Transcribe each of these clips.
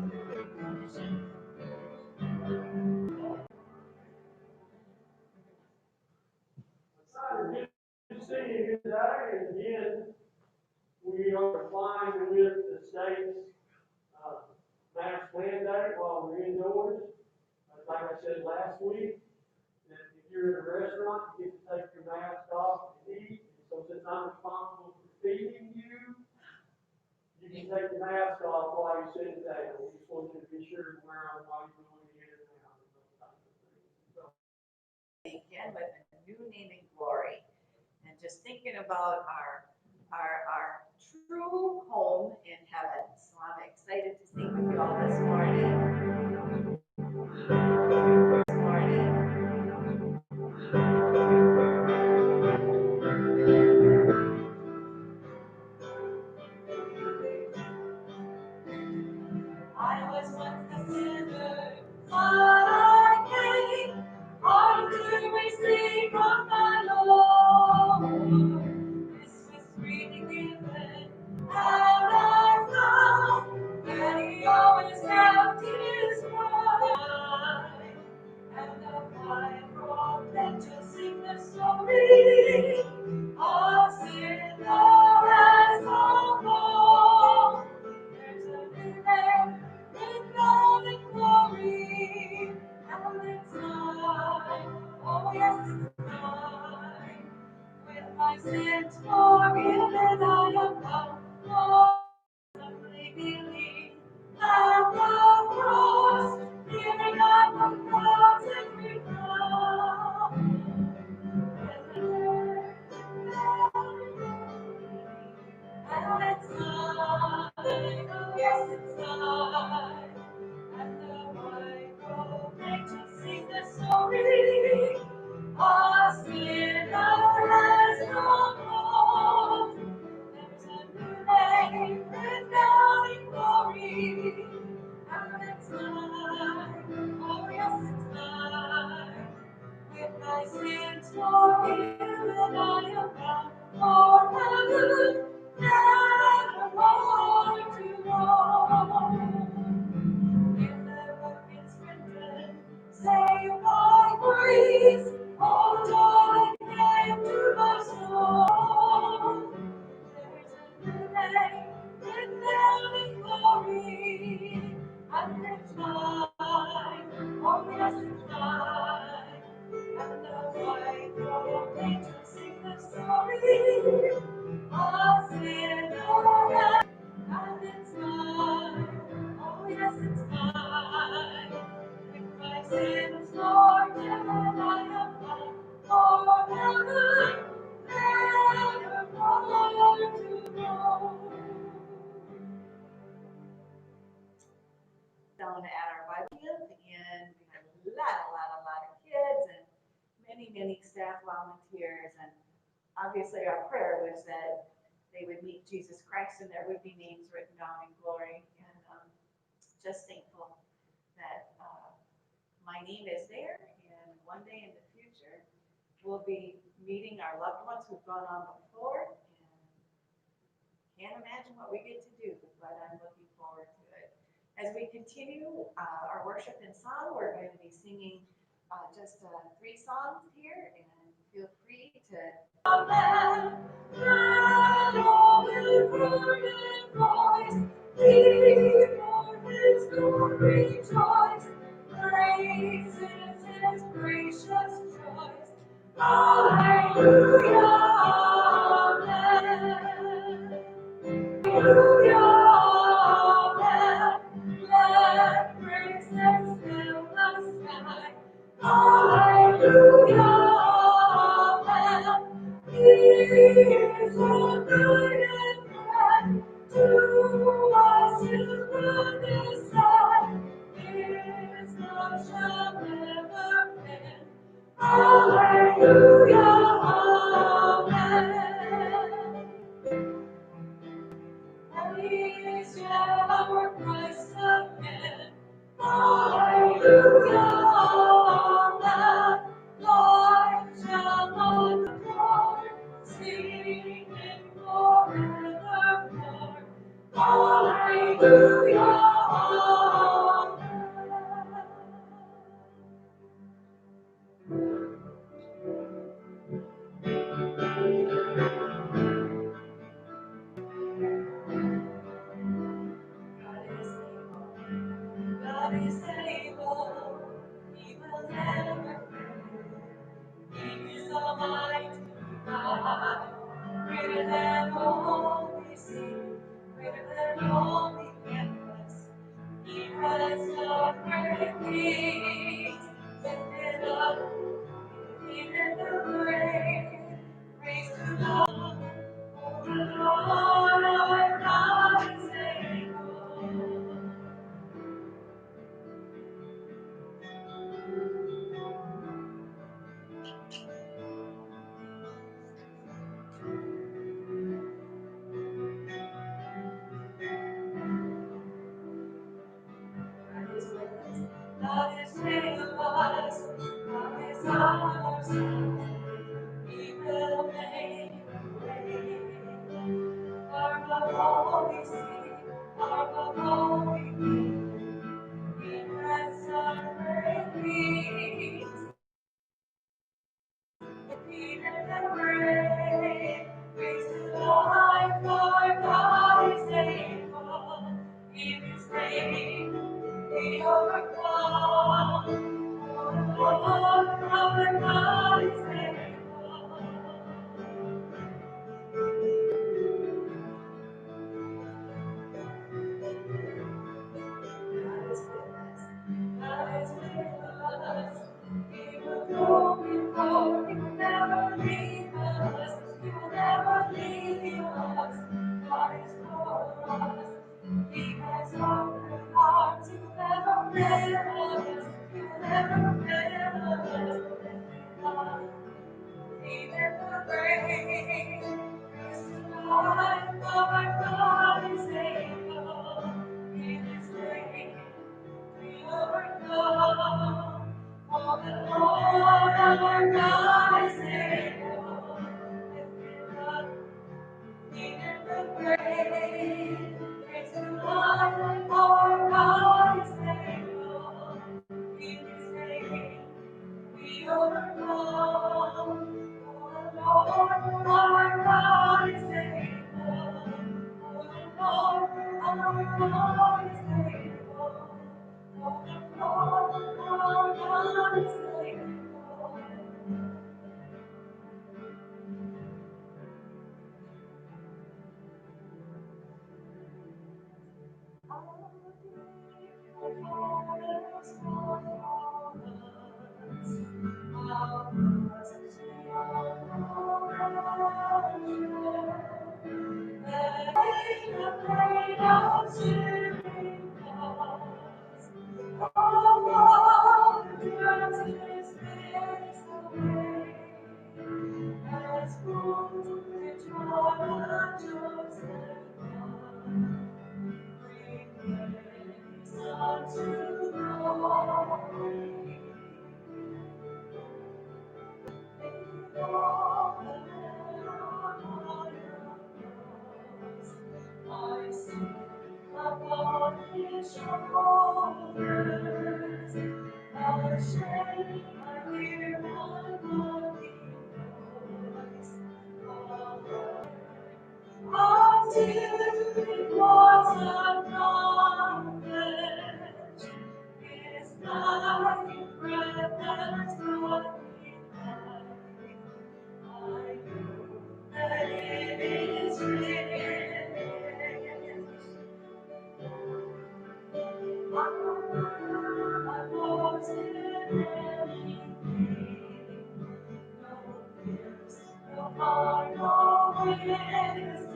Good to see you here today, and again, we are complying with the state's mask mandate while we're indoors. Like I said last week, that if you're in a restaurant, you get to take your mask off and eat. So since I'm responsible for feeding you, you can take the mask off while you're sitting down. We just want you to be sure to wear them while you're going in and out and those types of things. So, Again, with a new name and glory, and just thinking about our true home in heaven. So I'm excited to sing with you all this morning. I was once a sinner, but I came on to receive from my Lord. This was freely given, and I found that He always kept His word. And I proclaim to sing the story of sinner as of old. There's a new name with God and glory, and it's mine. Oh yes, it's mine. With my sins forgiven, I am found. Oh, simply believe that the cross, giving up the cross every cross. And it's mine, oh yes, it's mine. And the white robe made to sing the story of sinner as no more. There's a new name written down in glory, and it's mine, oh yes, it's mine. With my sins forgiven, I am bound for heaven, never more to roam. In the book it's written, saved by grace, all joy came to my soul. There's a new name written down in glory, and it's mine, oh yes, it's mine. And the white robe made to sing the story of sinner, and it's mine, oh yes, it's mine. With my sins forgiven, I am found for heaven, never more to go. Down at our Bible camp, and we had a lot of kids and many staff volunteers, and obviously our prayer was that they would meet Jesus Christ and there would be names written down in glory, and just thankful that my name is there, and one day in the future we'll be meeting our loved ones who've gone on before, and can't imagine what we get to do, but I'm looking forward to it. As we continue our worship and song, we're going to be singing just 3 songs here, and feel free to. Amen. Voice, before His throne rejoice, praises His gracious choice. Hallelujah, amen. Hallelujah, amen. Let praises fill the sky. Hallelujah, amen. He is a good and friend to us who goodness side. His love shall never end. Hallelujah, amen. Praise our Christ again. Hallelujah, amen. Lord shall not depart, singing forevermore. Hallelujah. God is able, He will never fail. He is Almighty God, greater than all we see, greater than all we can ask. He has done great things, lifted up, even the grave. Praise to God, for the Lord our God is able. God is with us, God is on our side. He will make a way. Far above all we see, far above all we feel. He has done great things. Even the brave, praise to God, for God is able. In His name we overcome. For our God is able. God is with us. God is with us. He will go before. He will never leave us. He will never leave us. God is for us. He has opened arms. He will never fail us. He will never fail us. Even the brave is the Lord, our God is able. In His name we overcome. For the Lord our God is able. Lift it up, even the brave is the Lord our God is able. In His name we overcome. For the Lord our God is able. For the Lord our God is able. For the Lord our God is able. I see upon His shoulders the shame. I hear my body voice. Until it was accomplished, His life breath has brought me life. I know that it is written. I wasn't anything, no fears, no harm, no wisdom.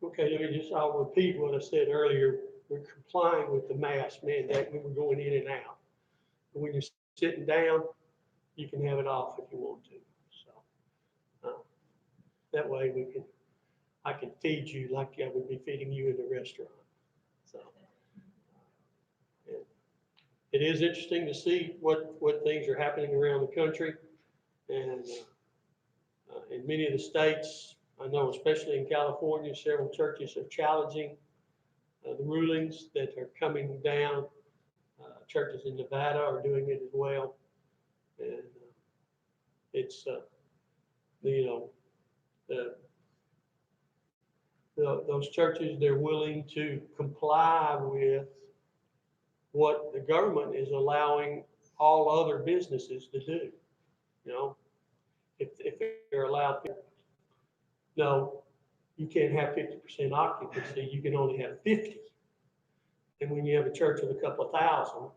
Okay, I'll repeat what I said earlier. We're complying with the mask mandate when we're going in and out. But when you're sitting down, you can have it off if you want to. So that way I can feed you like I would be feeding you in the restaurant. So and it is interesting to see what things are happening around the country. And in many of the states, I know especially in California, several churches are challenging the rulings that are coming down. Churches in Nevada are doing it as well. And it's, those churches, they're willing to comply with what the government is allowing all other businesses to do. If they're allowed to, no, you can't have 50% occupancy, you can only have 50. And when you have a church of a couple of thousand,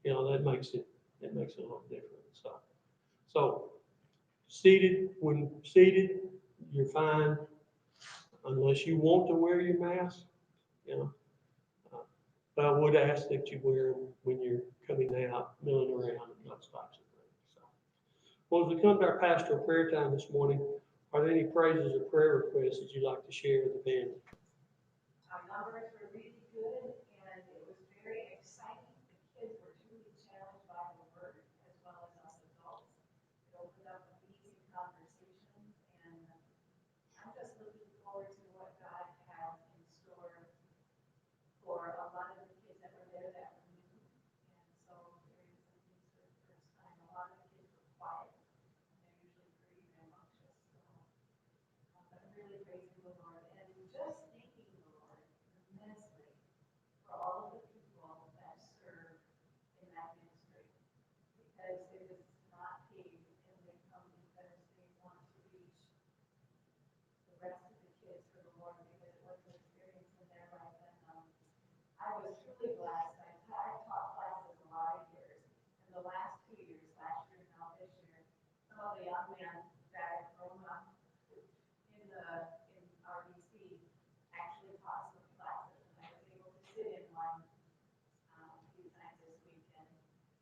that makes it a little different. So when seated, you're fine, unless you want to wear your mask, But I would ask that you wear them when you're coming out, milling around, and those types of things. So, well, as we come to our pastoral prayer time this morning, are there any praises or prayer requests that you'd like to share with the band? Our numbers were really good, and it was very exciting. The kids were truly challenged by the word, as well as us adults. It opened up amazing conversations, and I'm just looking forward to what God has in store for a lot of the kids that were there that were new. And so hearing some things for the first time, a lot of the kids were quiet. They're usually pretty rambunctious. So I'm really praising the Lord and just thanking the Lord immensely for all of the people that serve in that ministry, because it is not paid, and they come because they want to reach the rest of the kids for the Lord, because it was an experience in their life. And I was truly blessed. I taught classes a lot of years. In the last 2 years, last year and now this year, some of the young men that